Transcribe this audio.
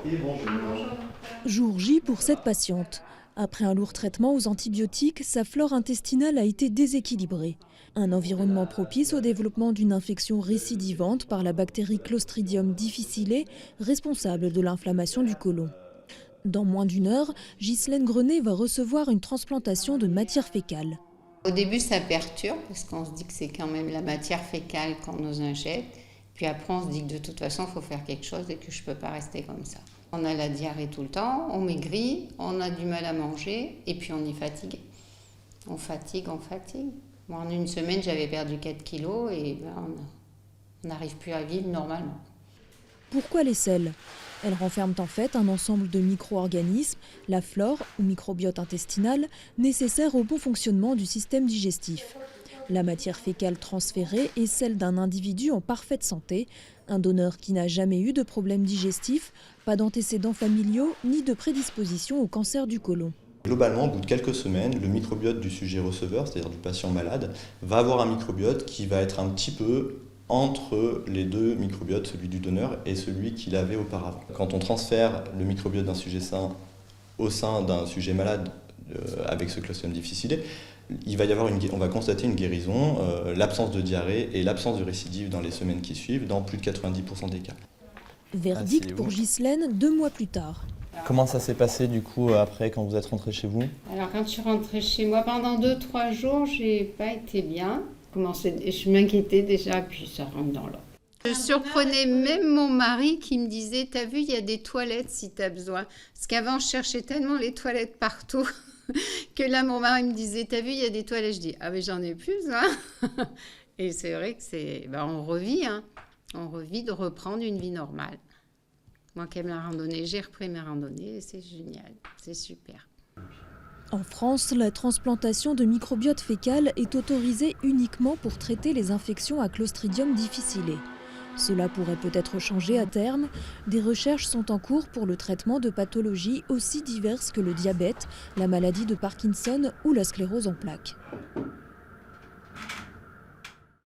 Et bonjour. Jour J pour cette patiente. Après un lourd traitement aux antibiotiques, sa flore intestinale a été déséquilibrée. Un environnement propice au développement d'une infection récidivante par la bactérie Clostridium difficile, responsable de l'inflammation du côlon. Dans moins d'une heure, Ghislaine Grenet va recevoir une transplantation de matière fécale. Au début, ça perturbe parce qu'on se dit que c'est quand même la matière fécale qu'on nous injecte. Puis après, on se dit que de toute façon, il faut faire quelque chose et que je ne peux pas rester comme ça. On a la diarrhée tout le temps, on maigrit, on a du mal à manger et puis on est fatigué. On fatigue. Moi, en une semaine, j'avais perdu 4 kilos et on n'arrive plus à vivre normalement. Pourquoi les selles ? Elles renferment en fait un ensemble de micro-organismes, la flore ou microbiote intestinal, nécessaire au bon fonctionnement du système digestif. La matière fécale transférée est celle d'un individu en parfaite santé, un donneur qui n'a jamais eu de problème digestif, pas d'antécédents familiaux ni de prédisposition au cancer du côlon. Globalement, au bout de quelques semaines, le microbiote du sujet receveur, c'est-à-dire du patient malade, va avoir un microbiote qui va être un petit peu entre les deux microbiotes, celui du donneur et celui qu'il avait auparavant. Quand on transfère le microbiote d'un sujet sain au sein d'un sujet malade avec ce Clostridium difficile, on va constater une guérison, l'absence de diarrhée et l'absence de récidive dans les semaines qui suivent, dans plus de 90% des cas. Verdict pour Ghislaine 2 mois plus tard. Comment ça s'est passé du coup après quand vous êtes rentré chez vous? Alors quand je suis rentrée chez moi, pendant 2-3 jours, j'ai pas été bien. Je m'inquiétais déjà, puis ça rentre dans l'ordre. Je surprenais même mon mari qui me disait « T'as vu, il y a des toilettes si t'as besoin ». Parce qu'avant, je cherchais tellement les toilettes partout que là, mon mari me disait « T'as vu, il y a des toilettes ». Je dis « Ah mais j'en ai plus, hein ». Et c'est vrai que on revit, hein. On revit de reprendre une vie normale. Moi qui aime la randonnée, j'ai repris mes randonnées et c'est génial, c'est super. En France, la transplantation de microbiote fécal est autorisée uniquement pour traiter les infections à Clostridium difficile. Cela pourrait peut-être changer à terme. Des recherches sont en cours pour le traitement de pathologies aussi diverses que le diabète, la maladie de Parkinson ou la sclérose en plaques.